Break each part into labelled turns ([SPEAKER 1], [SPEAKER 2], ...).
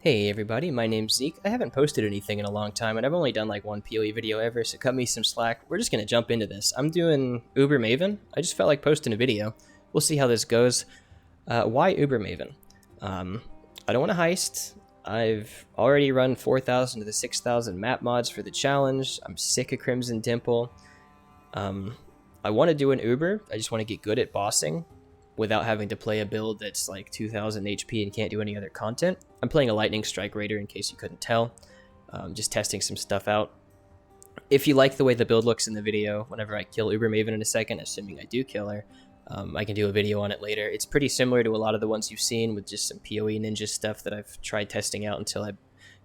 [SPEAKER 1] Hey everybody, my name's Zeke. I haven't posted anything in a long time, and I've only done like one PoE video ever, so cut me some slack. We're just gonna jump into this. I'm doing Uber Maven. I just felt like posting a video. We'll see how this goes. Why Uber Maven? I don't want to heist. I've already run 4,000 to the 6,000 map mods for the challenge. I'm sick of Crimson Temple. I want to do an Uber. I just want to get good at bossing without having to play a build that's like 2,000 HP and can't do any other content. I'm playing a Lightning Strike Raider in case you couldn't tell. Just testing some stuff out. If you like the way the build looks in the video, whenever I kill Uber Maven in a second, assuming I do kill her, I can do a video on it later. It's pretty similar to a lot of the ones you've seen with just some PoE Ninja stuff that I've tried testing out until I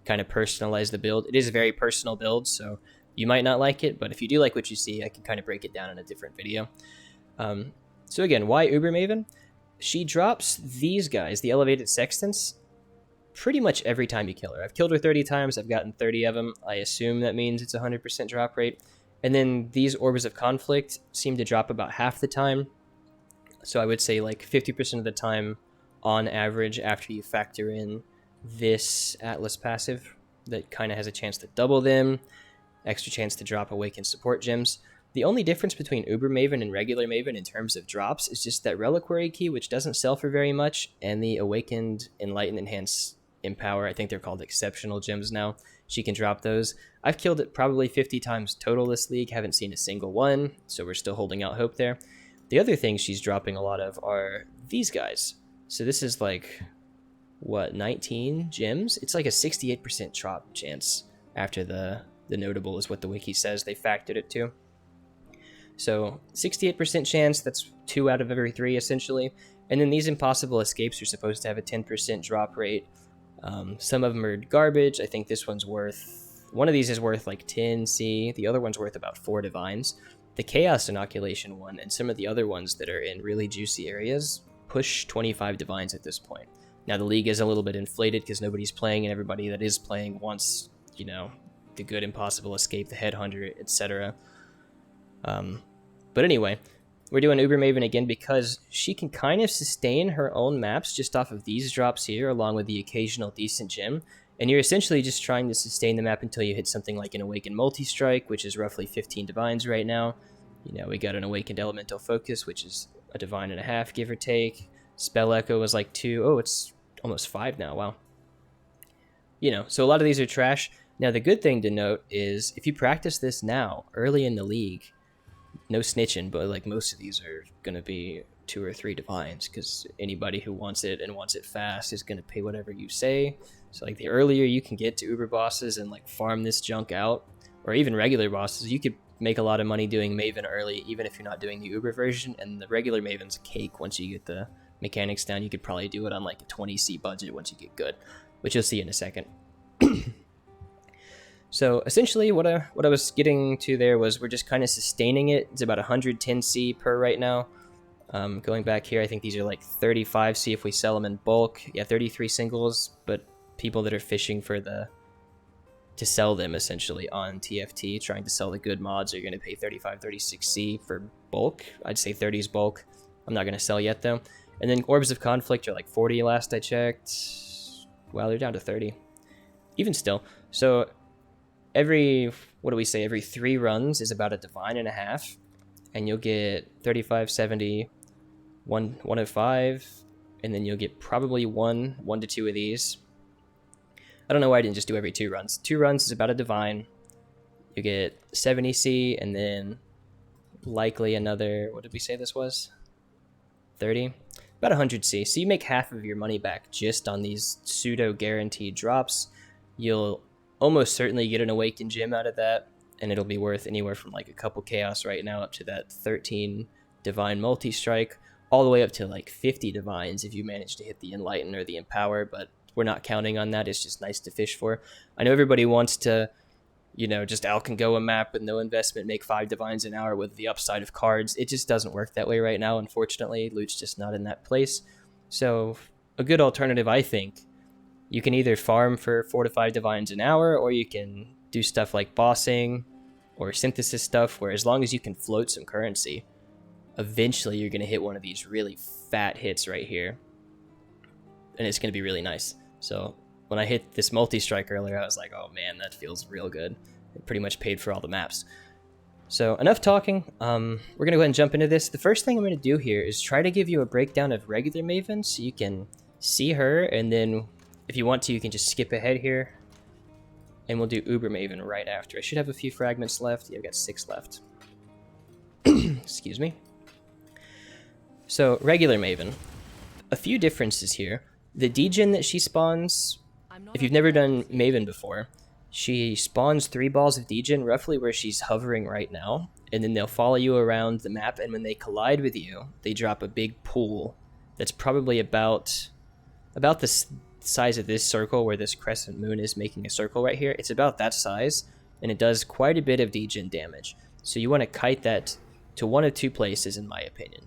[SPEAKER 1] kind of personalize the build. It is a very personal build, so you might not like it, but if you do like what you see, I can kind of break it down in a different video. So again, why Uber Maven? She drops these guys, the Elevated Sextants, pretty much every time you kill her. I've killed her 30 times, I've gotten 30 of them. I assume that means it's 100% drop rate. And then these Orbs of Conflict seem to drop about half the time. So I would say like 50% of the time on average after you factor in this Atlas passive that kind of has a chance to double them, extra chance to drop Awakened Support Gems. The only difference between Uber Maven and regular Maven in terms of drops is just that Reliquary Key, which doesn't sell for very much, and the Awakened, Enlighten, Enhance, Empower. I think they're called Exceptional Gems now. She can drop those. I've killed it probably 50 times total this league, haven't seen a single one, so we're still holding out hope there. The other things she's dropping a lot of are these guys. So this is like, what, 19 gems? It's like a 68% drop chance after the notable is what the wiki says they factored it to. So 68% chance, that's 2 out of every 3 essentially. And then these impossible escapes are supposed to have a 10% drop rate. Some of them are garbage. I think this one's worth, one of these is worth like 10 C. The other one's worth about 4 divines. The Chaos Inoculation one and some of the other ones that are in really juicy areas push 25 divines at this point. Now the league is a little bit inflated because nobody's playing and everybody that is playing wants, you know, the good impossible escape, the headhunter, etc. But anyway, we're doing Uber Maven again because she can kind of sustain her own maps just off of these drops here, along with the occasional decent gem. And you're essentially just trying to sustain the map until you hit something like an Awakened Multi-Strike, which is roughly 15 divines right now. You know, we got an Awakened Elemental Focus, which is a divine and a half, give or take. Spell Echo was like 2. Oh, it's almost 5 now. Wow. You know, so a lot of these are trash. Now, the good thing to note is if you practice this now, early in the league, no snitching, but like most of these are going to be 2 or 3 divines because anybody who wants it and wants it fast is going to pay whatever you say. So like the earlier you can get to Uber bosses and like farm this junk out, or even regular bosses, you could make a lot of money doing Maven early, even if you're not doing the Uber version. And the regular Maven's cake once you get the mechanics down. You could probably do it on like a 20C budget once you get good, which you'll see in a second. So essentially what I was getting to there was we're just kind of sustaining it. It's about 110C per right now. Going back here, I think these are like 35C if we sell them in bulk. Yeah, 33 singles, but people that are fishing for to sell them essentially on TFT, trying to sell the good mods, are going to pay 35, 36C for bulk. I'd say 30 is bulk. I'm not going to sell yet though. And then Orbs of Conflict are like 40 last I checked. Well, they're down to 30. Even still. So every 3 runs is about a divine and a half, and you'll get 35, 70, 105, and then you'll get probably 1 to 2 of these. I don't know why I didn't just do every 2 runs. 2 runs is about a divine. You get 70C, and then likely another, what did we say this was? 30? About 100C. So you make half of your money back just on these pseudo-guaranteed drops. You'll almost certainly get an Awakened Gem out of that, and it'll be worth anywhere from like a couple Chaos right now up to that 13 Divine Multi-Strike, all the way up to like 50 Divines if you manage to hit the Enlighten or the Empower, but we're not counting on that. It's just nice to fish for. I know everybody wants to, you know, just Alkengo a map with no investment, make 5 Divines an hour with the upside of cards. It just doesn't work that way right now, unfortunately. Loot's just not in that place. So a good alternative, I think, you can either farm for 4 to 5 divines an hour, or you can do stuff like bossing or synthesis stuff, where as long as you can float some currency, eventually you're going to hit one of these really fat hits right here, and it's going to be really nice. So when I hit this multi-strike earlier, I was like, oh man, that feels real good. It pretty much paid for all the maps. So enough talking. We're going to go ahead and jump into this. The first thing I'm going to do here is try to give you a breakdown of regular Maven so you can see her, and then if you want to, you can just skip ahead here, and we'll do Uber Maven right after. I should have a few fragments left. Yeah, I've got 6 left. Excuse me. So, regular Maven. A few differences here. The degen that she spawns, if you've never done Maven before, she spawns 3 balls of degen roughly where she's hovering right now, and then they'll follow you around the map, and when they collide with you, they drop a big pool that's probably about the size of this circle where this crescent moon is making a circle right here. It's about that size, and it does quite a bit of degen damage. So you want to kite that to one of 2 places, in my opinion.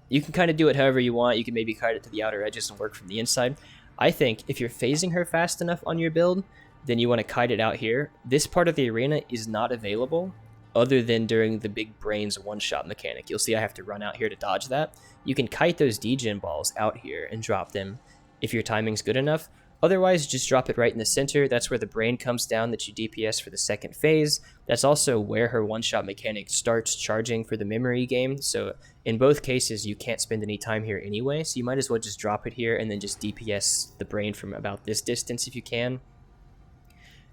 [SPEAKER 1] You can kind of do it however you want. You can maybe kite it to the outer edges and work from the inside. I think if you're phasing her fast enough on your build, then you want to kite it out here. This part of the arena is not available other than during the big brains one-shot mechanic. You'll see I have to run out here to dodge that. You can kite those degen balls out here and drop them if your timing's good enough. Otherwise, just drop it right in the center. That's where the brain comes down that you DPS for the second phase. That's also where her one-shot mechanic starts charging for the memory game. So in both cases, you can't spend any time here anyway. So you might as well just drop it here and then just DPS the brain from about this distance if you can.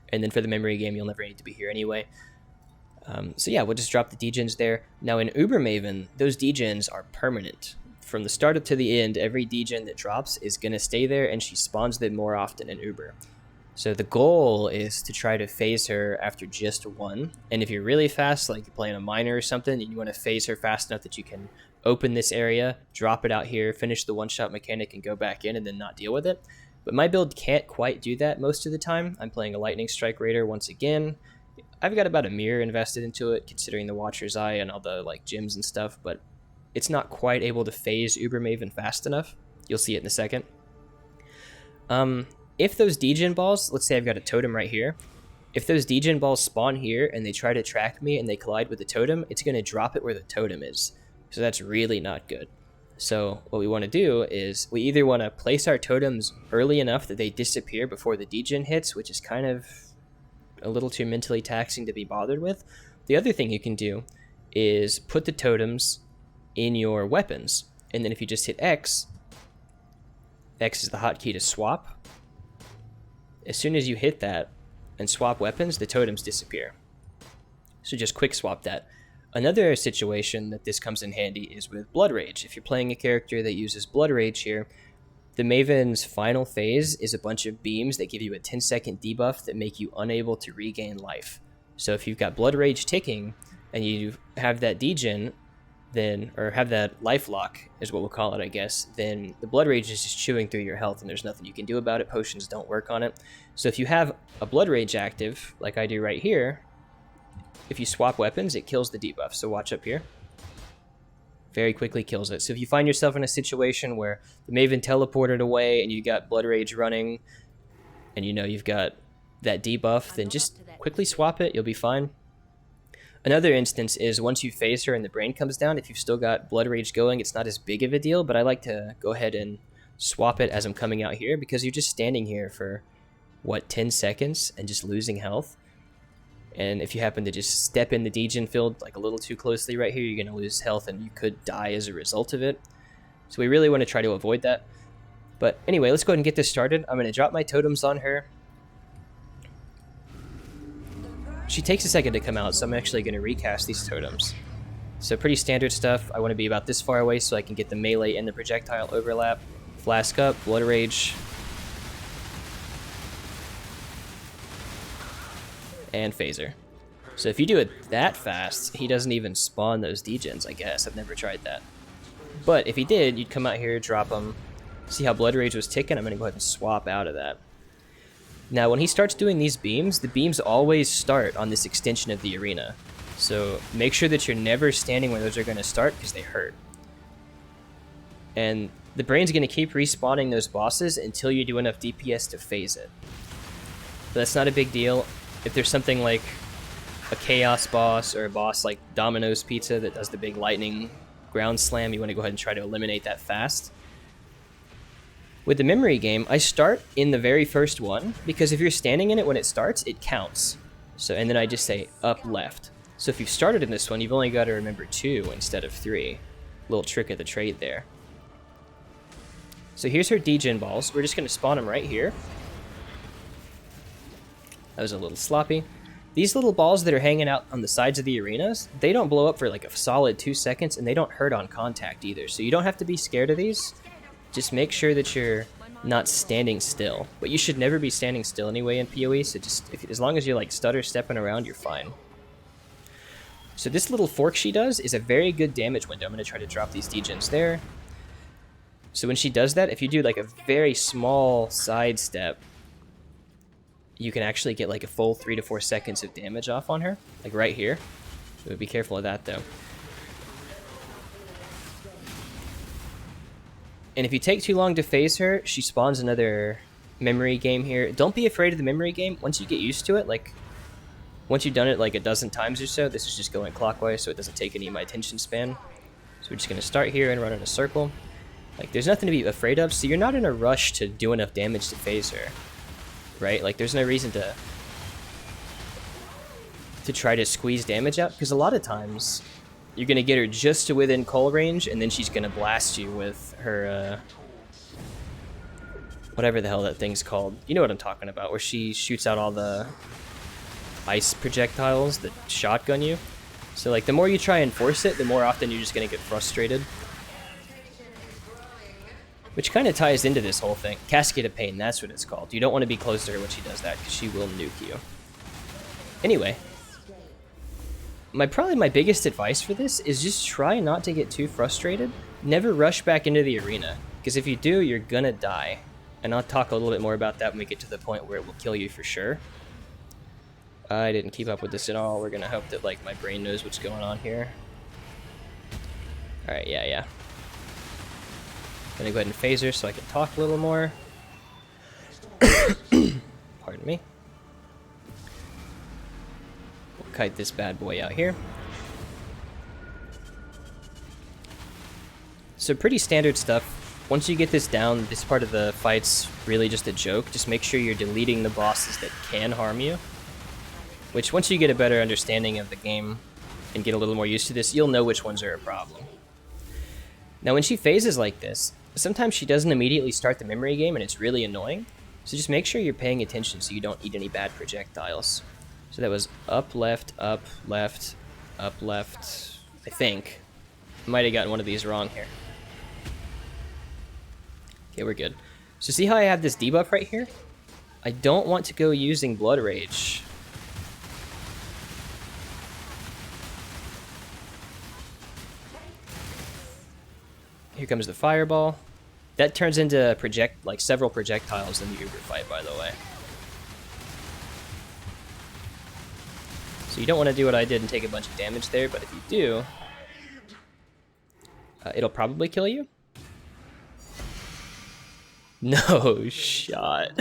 [SPEAKER 1] And then for the memory game, you'll never need to be here anyway. So yeah, we'll just drop the degens there. Now in Uber Maven, those degens are permanent. From the start up to the end, every degen that drops is going to stay there, and she spawns them more often in Uber. So the goal is to try to phase her after just 1. And if you're really fast, like you're playing a miner or something, and you want to phase her fast enough that you can open this area, drop it out here, finish the one-shot mechanic, and go back in and then not deal with it. But my build can't quite do that most of the time. I'm playing a Lightning Strike Raider once again. I've got about a mirror invested into it, considering the Watcher's Eye and all the like gems and stuff, but it's not quite able to phase Uber Maven fast enough. You'll see it in a second. If those degen balls, let's say I've got a totem right here, if those degen balls spawn here and they try to track me and they collide with the totem, it's going to drop it where the totem is. So that's really not good. So what we want to do is we either want to place our totems early enough that they disappear before the degen hits, which is kind of a little too mentally taxing to be bothered with. The other thing you can do is put the totems in your weapons, and then if you just hit X is the hotkey to swap. As soon as you hit that and swap weapons, the totems disappear. So just quick swap that. Another situation that this comes in handy is with Blood Rage. If you're playing a character that uses Blood Rage here, the Maven's final phase is a bunch of beams that give you a 10-second debuff that make you unable to regain life. So if you've got Blood Rage ticking and you have that degen, then, or have that life lock is what we'll call it, I guess, then the Blood Rage is just chewing through your health and there's nothing you can do about it. Potions don't work on it. So if you have a Blood Rage active, like I do right here, if you swap weapons, it kills the debuff. So watch up here. Very quickly kills it. So if you find yourself in a situation where the Maven teleported away and you got Blood Rage running and you know you've got that debuff, then just quickly swap it. You'll be fine. Another instance is once you phase her and the brain comes down, if you've still got Blood Rage going, it's not as big of a deal, but I like to go ahead and swap it as I'm coming out here because you're just standing here for, what, 10 seconds and just losing health. And if you happen to just step in the degen field like a little too closely right here, you're going to lose health and you could die as a result of it. So we really want to try to avoid that. But anyway, let's go ahead and get this started. I'm going to drop my totems on her. She takes a second to come out, so I'm actually going to recast these totems. So pretty standard stuff. I want to be about this far away so I can get the melee and the projectile overlap. Flask up, Blood Rage. And Phaser. So if you do it that fast, he doesn't even spawn those degens, I guess. I've never tried that. But if he did, you'd come out here, drop him. See how Blood Rage was ticking? I'm going to go ahead and swap out of that. Now, when he starts doing these beams, the beams always start on this extension of the arena. So make sure that you're never standing where those are going to start because they hurt. And the brain's going to keep respawning those bosses until you do enough DPS to phase it. But that's not a big deal. If there's something like a Chaos boss or a boss like Domino's Pizza that does the big lightning ground slam, you want to go ahead and try to eliminate that fast. With the memory game, I start in the very first one, because if you're standing in it when it starts, it counts. So, and then I just say up left. So if you've started in this one, you've only got to remember 2 instead of 3. Little trick of the trade there. So here's her degen balls. We're just going to spawn them right here. That was a little sloppy. These little balls that are hanging out on the sides of the arenas, they don't blow up for like a solid 2 seconds, and they don't hurt on contact either. So you don't have to be scared of these. Just make sure that you're not standing still. But you should never be standing still anyway in PoE, so just as long as you're like stutter stepping around, you're fine. So this little fork she does is a very good damage window. I'm going to try to drop these degens there. So when she does that, if you do like a very small side step, you can actually get like a full 3 to 4 seconds of damage off on her, like right here. So be careful of that though. And if you take too long to phase her, she spawns another memory game here. Don't be afraid of the memory game. Once you get used to it, like once you've done it like a dozen times or so, this is just going clockwise, so it doesn't take any of my attention span. So we're just going to start here and run in a circle. Like there's nothing to be afraid of, so you're not in a rush to do enough damage to phase her. Right? Like there's no reason to try to squeeze damage out, because a lot of times you're going to get her just to within coal range, and then she's going to blast you with her, whatever the hell that thing's called. You know what I'm talking about, where she shoots out all the ice projectiles that shotgun you. So like the more you try and force it, the more often you're just going to get frustrated. Which kind of ties into this whole thing. Cascade of Pain, that's what it's called. You don't want to be close to her when she does that, because she will nuke you. Anyway, probably my biggest advice for this is just try not to get too frustrated. Never rush back into the arena, because if you do, you're gonna die. And I'll talk a little bit more about that when we get to the point where it will kill you for sure. I didn't keep up with this at all. We're gonna hope that like my brain knows what's going on here. Alright, yeah. Gonna go ahead and phase her so I can talk a little more. Pardon me. We'll kite this bad boy out here. So pretty standard stuff. Once you get this down, this part of the fight's really just a joke. Just make sure you're deleting the bosses that can harm you. Which, once you get a better understanding of the game and get a little more used to this, you'll know which ones are a problem. Now when she phases like this, sometimes she doesn't immediately start the memory game, and it's really annoying. So just make sure you're paying attention so you don't eat any bad projectiles. So that was up, left, up, left, up, left, I think. Might have gotten one of these wrong here. Okay, we're good. So see how I have this debuff right here? I don't want to go using Blood Rage. Here comes the fireball. That turns into several projectiles in the Uber fight, by the way. So you don't want to do what I did and take a bunch of damage there, but if you do, it'll probably kill you. No shot.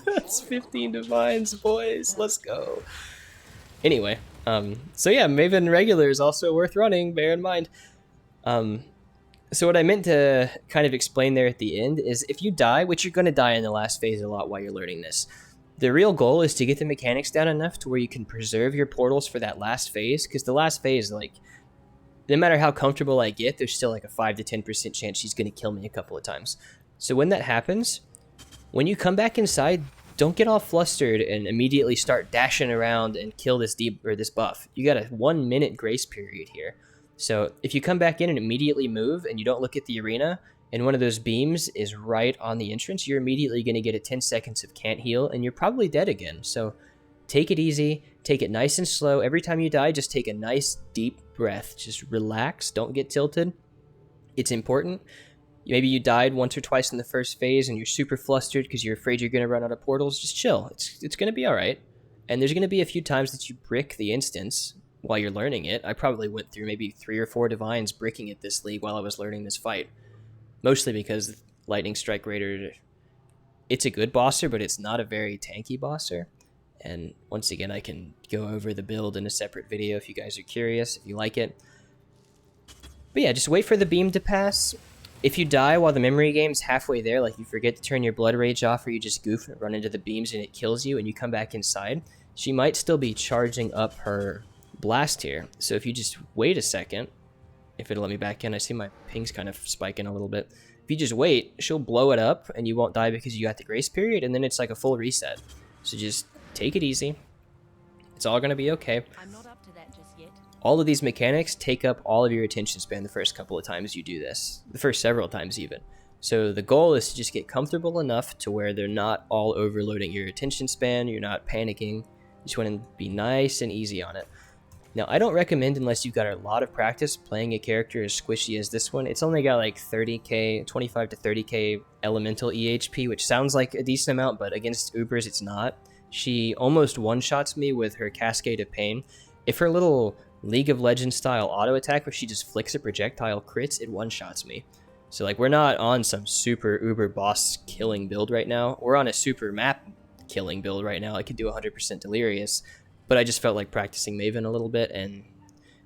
[SPEAKER 1] That's 15 divines, boys. Let's go. Anyway, so yeah, Maven regular is also worth running, bear in mind. So what I meant to kind of explain there at the end is if you die, which you're going to die in the last phase a lot while you're learning this, the real goal is to get the mechanics down enough to where you can preserve your portals for that last phase, because the last phase, like, no matter how comfortable I get, there's still like a 5 to 10% chance she's going to kill me a couple of times. So when that happens, when you come back inside, don't get all flustered and immediately start dashing around and kill this this buff. You got a 1 minute grace period here. So if you come back in and immediately move and you don't look at the arena and one of those beams is right on the entrance, you're immediately going to get a 10 seconds of can't heal and you're probably dead again. So take it easy, take it nice and slow. Every time you die, just take a nice deep breath. Just relax, don't get tilted. It's important. Maybe you died once or twice in the first phase and you're super flustered because you're afraid you're going to run out of portals. Just chill. It's going to be all right. And there's going to be a few times that you brick the instance while you're learning it. I probably went through maybe 3 or 4 divines bricking it this league while I was learning this fight. Mostly because Lightning Strike Raider, it's a good bosser, but it's not a very tanky bosser. And once again, I can go over the build in a separate video if you guys are curious, if you like it. But yeah, just wait for the beam to pass. If you die while the memory game's halfway there, like you forget to turn your blood rage off or you just goof and run into the beams and it kills you and you come back inside, she might still be charging up her blast here. So if you just wait a second, if it'll let me back in, I see my ping's kind of spiking a little bit. If you just wait, she'll blow it up and you won't die because you got the grace period, and then it's like a full reset. So just take it easy. It's all going to be okay.
[SPEAKER 2] I'm not up to that just yet.
[SPEAKER 1] All of these mechanics take up all of your attention span the first couple of times you do this. The first several times even. So the goal is to just get comfortable enough to where they're not all overloading your attention span, you're not panicking. You just want to be nice and easy on it. Now, I don't recommend, unless you've got a lot of practice, playing a character as squishy as this one. It's only got like 30k, 25 to 30k elemental EHP, which sounds like a decent amount, but against Ubers, it's not. She almost one-shots me with her Cascade of Pain. If her little League of Legends style auto attack where she just flicks a projectile crits, it one-shots me. So like, we're not on some super Uber boss killing build right now. We're on a super map killing build right now. I could do 100% Delirious. But I just felt like practicing Maven a little bit, and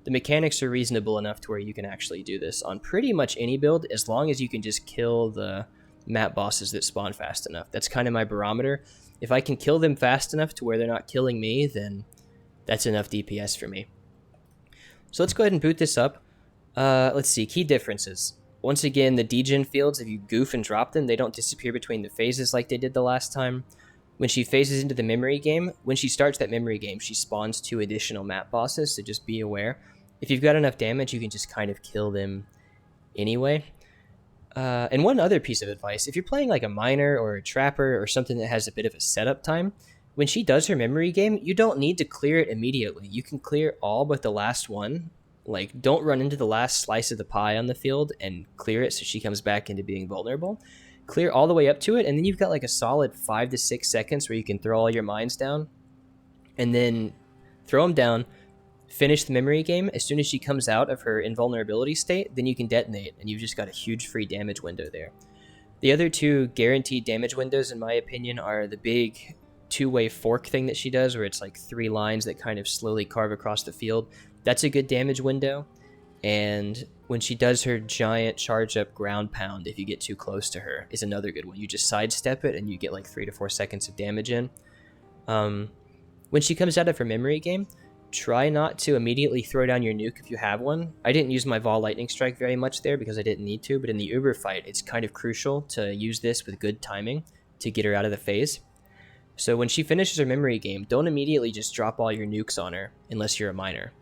[SPEAKER 1] the mechanics are reasonable enough to where you can actually do this on pretty much any build, as long as you can just kill the map bosses that spawn fast enough. That's kind of my barometer. If I can kill them fast enough to where they're not killing me, then that's enough DPS for me. So let's go ahead and boot this up. Let's see, key differences. Once again, the degen fields, if you goof and drop them, they don't disappear between the phases like they did the last time. When she phases into the memory game, when she starts that memory game, she spawns 2 additional map bosses, so just be aware. If you've got enough damage, you can just kind of kill them anyway. And one other piece of advice, if you're playing like a miner or a trapper or something that has a bit of a setup time, when she does her memory game, you don't need to clear it immediately. You can clear all but the last one. Like, don't run into the last slice of the pie on the field and clear it so she comes back into being vulnerable. Clear all the way up to it, and then you've got like a solid 5 to 6 seconds where you can throw all your mines down, and then throw them down, finish the memory game. As soon as she comes out of her invulnerability state, then you can detonate, and you've just got a huge free damage window there. The other 2 guaranteed damage windows, in my opinion, are the big 2-way fork thing that she does, where it's like 3 lines that kind of slowly carve across the field. That's a good damage window. And when she does her giant charge up ground pound, if you get too close to her, is another good one. You just sidestep it and you get like 3 to 4 seconds of damage in. When she comes out of her memory game, try not to immediately throw down your nuke if you have one. I didn't use my Vol Lightning Strike very much there because I didn't need to, but in the Uber fight, it's kind of crucial to use this with good timing to get her out of the phase. So when she finishes her memory game, don't immediately just drop all your nukes on her unless you're a miner.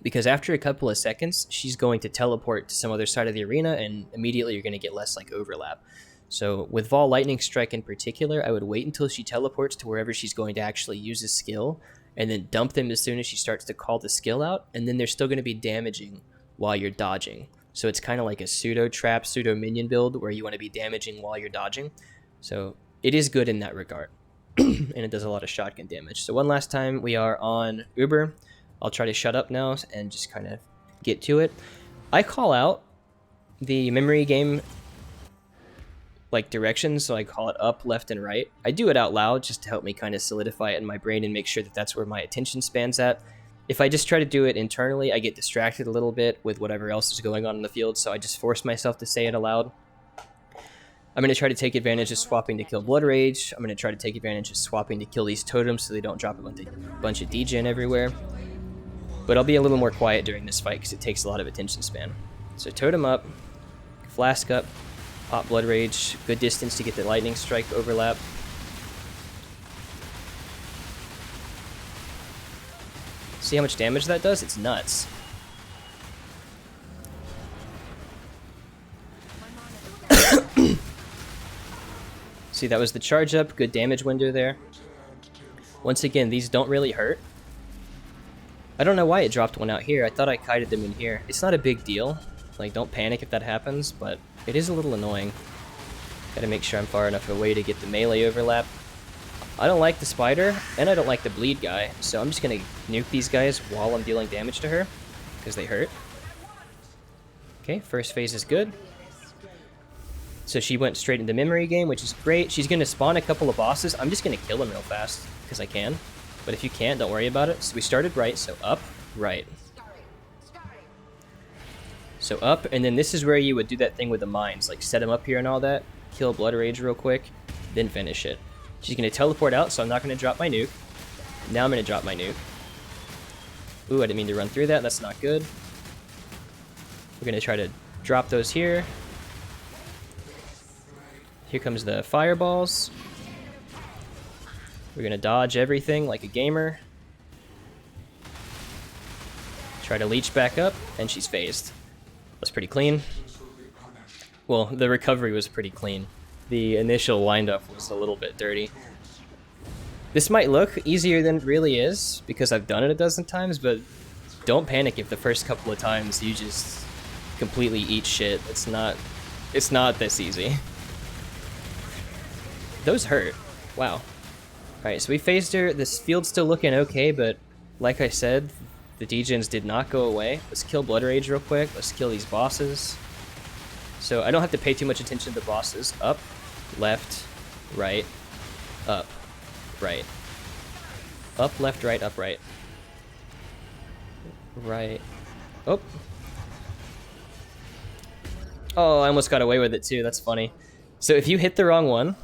[SPEAKER 1] Because after a couple of seconds, she's going to teleport to some other side of the arena, and immediately you're going to get less like overlap. So with Vol Lightning Strike in particular, I would wait until she teleports to wherever she's going to actually use a skill, and then dump them as soon as she starts to call the skill out, and then they're still going to be damaging while you're dodging. So it's kind of like a pseudo trap, pseudo minion build where you want to be damaging while you're dodging. So it is good in that regard, and it does a lot of shotgun damage. So one last time, we are on Uber. I'll try to shut up now and just kind of get to it. I call out the memory game like directions, so I call it up, left, and right. I do it out loud just to help me kind of solidify it in my brain and make sure that that's where my attention span's at. If I just try to do it internally, I get distracted a little bit with whatever else is going on in the field, so I just force myself to say it aloud. I'm going to try to take advantage of swapping to kill Blood Rage. I'm going to try to take advantage of swapping to kill these totems so they don't drop a bunch of degen everywhere. But I'll be a little more quiet during this fight because it takes a lot of attention span. So totem up, flask up, pop Blood Rage, good distance to get the lightning strike overlap. See how much damage that does? It's nuts. See, that was the charge up, good damage window there. Once again, these don't really hurt. I don't know why it dropped one out here. I thought I kited them in here. It's not a big deal. Like, don't panic if that happens, but it is a little annoying. Gotta make sure I'm far enough away to get the melee overlap. I don't like the spider, and I don't like the bleed guy, so I'm just gonna nuke these guys while I'm dealing damage to her, because they hurt. Okay, first phase is good. So she went straight into memory game, which is great. She's gonna spawn a couple of bosses. I'm just gonna kill them real fast, because I can. But if you can't, don't worry about it. So we started right, so up, right. So up, and then this is where you would do that thing with the mines, like set him up here and all that, kill Blood Rage real quick, then finish it. She's going to teleport out, so I'm not going to drop my nuke. Now I'm going to drop my nuke. Ooh, I didn't mean to run through that. That's not good. We're going to try to drop those here. Here comes the fireballs. We're going to dodge everything like a gamer. Try to leech back up, and she's phased. That's pretty clean. Well, the recovery was pretty clean. The initial windup was a little bit dirty. This might look easier than it really is, because I've done it a dozen times, but don't panic if the first couple of times you just completely eat shit. It's not this easy. Those hurt. Wow. Alright, so we phased her. This field's still looking okay, but like I said, the degens did not go away. Let's kill Blood Rage real quick. Let's kill these bosses. So I don't have to pay too much attention to the bosses. Up, left, right, up, right. Up, left, right, up, right. Right. Oh. Oh, I almost got away with it too. That's funny. So if you hit the wrong one,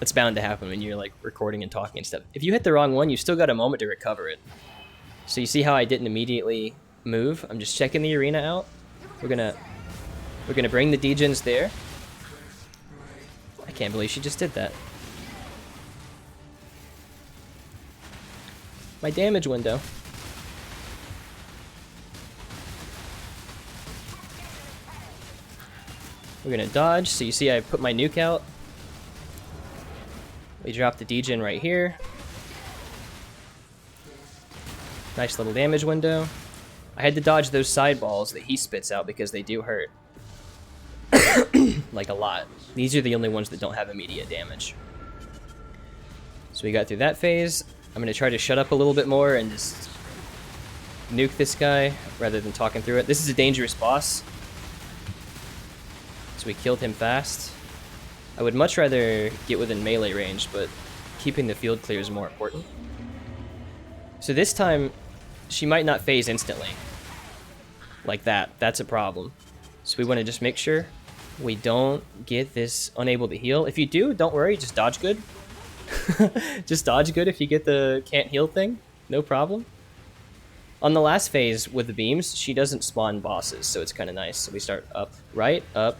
[SPEAKER 1] that's bound to happen when you're like recording and talking and stuff. If you hit the wrong one, you still got a moment to recover it. So you see how I didn't immediately move? I'm just checking the arena out. We're gonna bring the degens there. I can't believe she just did that. My damage window. We're gonna dodge, so you see I put my nuke out. We drop the degen right here. Nice little damage window. I had to dodge those side balls that he spits out because they do hurt. Like a lot. These are the only ones that don't have immediate damage. So we got through that phase. I'm going to try to shut up a little bit more and just nuke this guy rather than talking through it. This is a dangerous boss. So we killed him fast. I would much rather get within melee range, but keeping the field clear is more important. So this time, she might not phase instantly. Like that. That's a problem. So we want to just make sure we don't get this unable to heal. If you do, don't worry, just dodge good. Just dodge good if you get the can't heal thing. No problem. On the last phase with the beams, she doesn't spawn bosses, so it's kind of nice. So we start up, right, up,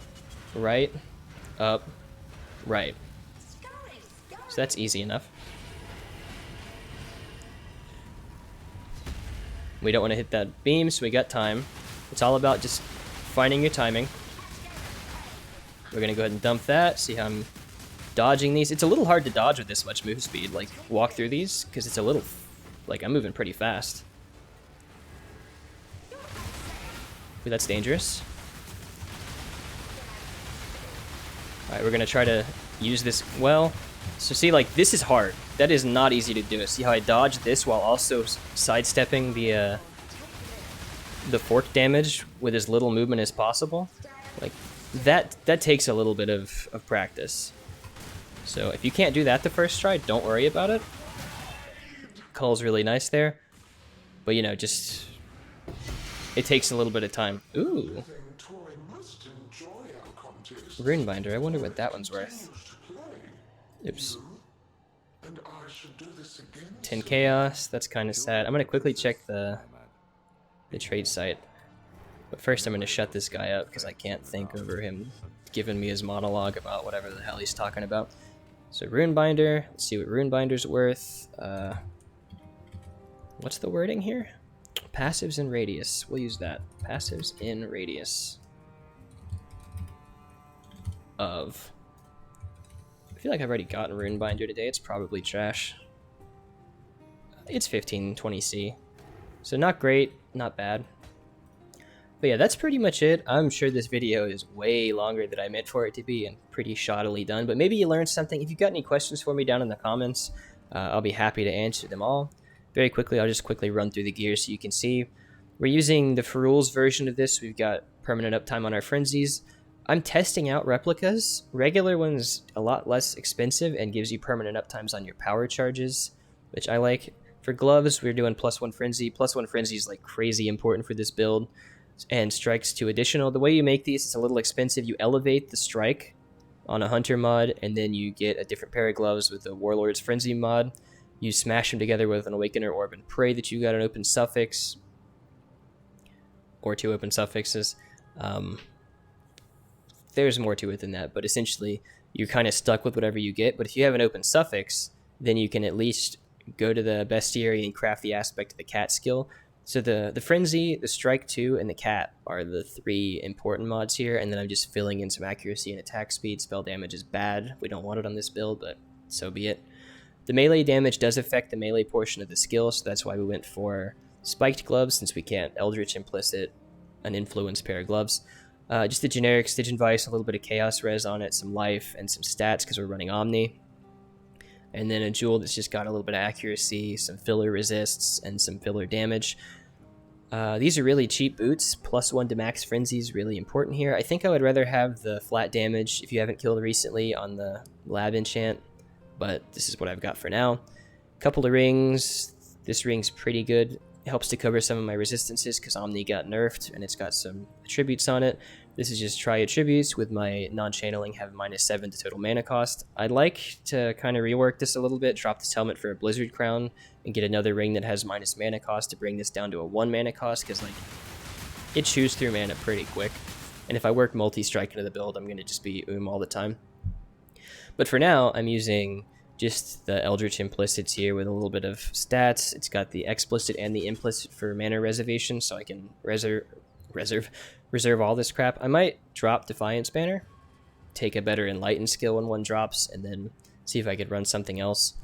[SPEAKER 1] right, up, right. So that's easy enough. We don't want to hit that beam, so we got time. It's all about just finding your timing. We're going to go ahead and dump that, see how I'm dodging these. It's a little hard to dodge with this much move speed, like walk through these, because it's a little, like I'm moving pretty fast. Ooh, that's dangerous. Alright, we're going to try to use this well. So see, like, this is hard. That is not easy to do. See how I dodge this while also sidestepping the fork damage with as little movement as possible? Like, that takes a little bit of practice. So if you can't do that the first try, don't worry about it. Cull's really nice there. But, you know, just... it takes a little bit of time. Ooh. Runebinder, I wonder what that one's worth. Oops. 10 chaos, that's kind of sad. I'm going to quickly check the trade site. But first I'm going to shut this guy up because I can't think over him giving me his monologue about whatever the hell he's talking about. So Runebinder, let's see what Runebinder's worth. What's the wording here? Passives in radius. We'll use that. Passives in radius. Of. I feel like I've already gotten Runebinder today. It's probably trash. It's 1520C. So not great, not bad. But yeah, that's pretty much it. I'm sure this video is way longer than I meant for it to be and pretty shoddily done. But maybe you learned something. If you've got any questions for me down in the comments, I'll be happy to answer them all. Very quickly, I'll just quickly run through the gear so you can see. We're using the Ferul's version of this. We've got permanent uptime on our frenzies. I'm testing out replicas. Regular one's a lot less expensive and gives you permanent uptimes on your power charges, which I like. For gloves, we're doing +1 frenzy. +1 frenzy is like crazy important for this build. and strikes 2 additional. The way you make these is a little expensive. You elevate the strike on a hunter mod, and then you get a different pair of gloves with the Warlord's Frenzy mod. You smash them together with an Awakener Orb and pray that you got an open suffix or 2 open suffixes. There's more to it than that, but essentially you're kind of stuck with whatever you get. But if you have an open suffix, then you can at least go to the bestiary and craft the aspect of the cat skill. So the Frenzy, the Strike 2, and the Cat are the 3 important mods here, and then I'm just filling in some accuracy and attack speed. Spell damage is bad. We don't want it on this build, but so be it. The melee damage does affect the melee portion of the skill, so that's why we went for Spiked Gloves, since we can't Eldritch Implicit an Influence pair of gloves. Just the generic Stygian Vice, a little bit of Chaos Res on it, some life, and some stats because we're running Omni. And then a jewel that's just got a little bit of accuracy, some filler resists, and some filler damage. These are really cheap boots. +1 to max frenzy is really important here. I think I would rather have the flat damage if you haven't killed recently on the lab enchant, but this is what I've got for now. Couple of rings. This ring's pretty good. It helps to cover some of my resistances because Omni got nerfed and it's got some attributes on it. This is just try attributes with my non-channeling have -7 to total mana cost. I'd like to kind of rework this a little bit, drop this helmet for a Blizzard Crown, and get another ring that has minus mana cost to bring this down to a 1 mana cost, because like it chews through mana pretty quick. And if I work multi-strike into the build, I'm going to just be all the time. But for now, I'm using just the Eldritch Implicits here with a little bit of stats. It's got the explicit and the implicit for mana reservation, so I can reserve all this crap. I might drop Defiance Banner, take a better Enlighten skill when one drops, and then see if I could run something else.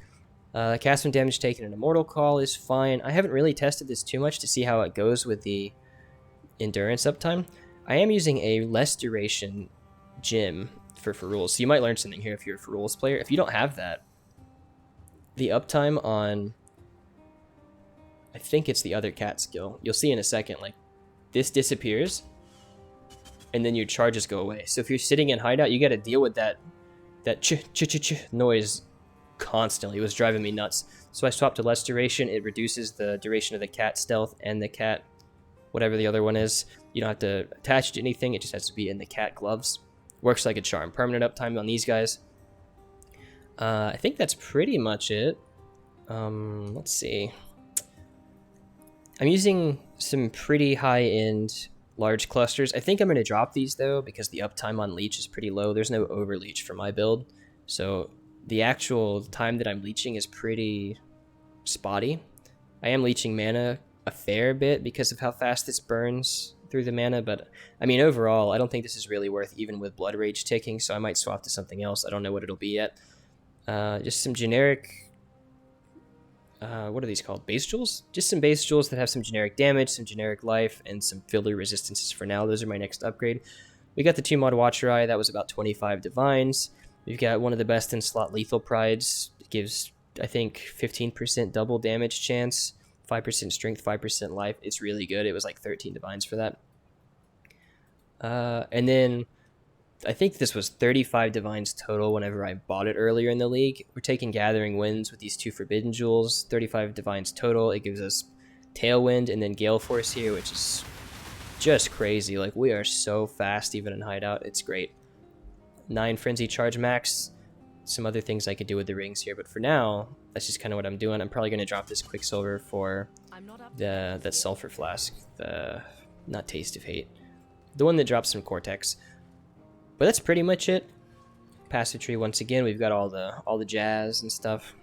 [SPEAKER 1] Cast some damage taken in Immortal Call is fine. I haven't really tested this too much to see how it goes with the endurance uptime. I am using a less duration gem for rules, so you might learn something here if you're a rules player. If you don't have that, the uptime on, I think it's the other cat skill, you'll see in a second, like this disappears and then your charges go away. So if you're sitting in hideout, you got to deal with that ch noise constantly. It was driving me nuts. So I swapped to less duration. It reduces the duration of the cat stealth and the cat, whatever the other one is. You don't have to attach to anything. It just has to be in the cat gloves. Works like a charm. Permanent uptime on these guys. I think that's pretty much it. Let's see. I'm using some pretty high-end large clusters. I think I'm going to drop these, though, because the uptime on leech is pretty low. There's no overleech for my build. So the actual time that I'm leeching is pretty spotty. I am leeching mana a fair bit because of how fast this burns through the mana, but I mean, overall, I don't think this is really worth even with Blood Rage ticking, so I might swap to something else. I don't know what it'll be yet. Just some generic, what are these called? Base jewels? Just some base jewels that have some generic damage, some generic life, and some filler resistances for now. Those are my next upgrade. We got the 2 mod Watcher Eye. That was about 25 divines. We've got one of the best in slot lethal prides. It gives, I think, 15% double damage chance, 5% strength, 5% life. It's really good. It was like 13 divines for that. And then I think this was 35 divines total whenever I bought it earlier in the league. We're taking Gathering Winds with these 2 Forbidden Jewels, 35 divines total. It gives us Tailwind and then Gale Force here, which is just crazy. Like, we are so fast even in hideout. It's great. 9 Frenzy Charge Max. Some other things I could do with the rings here, but for now, that's just kind of what I'm doing. I'm probably going to drop this Quicksilver for that Sulfur Flask. Not Taste of Hate. The one that drops some Cortex. But that's pretty much it. Passive tree, once again, we've got all the jazz and stuff.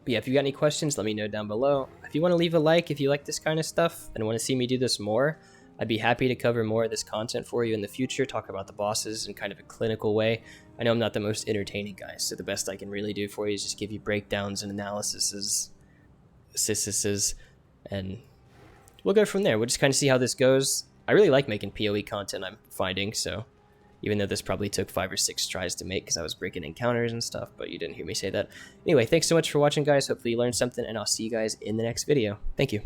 [SPEAKER 1] But yeah, if you've got any questions, let me know down below. If you want to leave a like if you like this kind of stuff and want to see me do this more, I'd be happy to cover more of this content for you in the future, talk about the bosses in kind of a clinical way. I know I'm not the most entertaining guy, so the best I can really do for you is just give you breakdowns and analyses, and we'll go from there. We'll just kind of see how this goes. I really like making PoE content, I'm finding, so even though this probably took 5 or 6 tries to make because I was breaking encounters and stuff, but you didn't hear me say that. Anyway, thanks so much for watching, guys. Hopefully you learned something, and I'll see you guys in the next video. Thank you.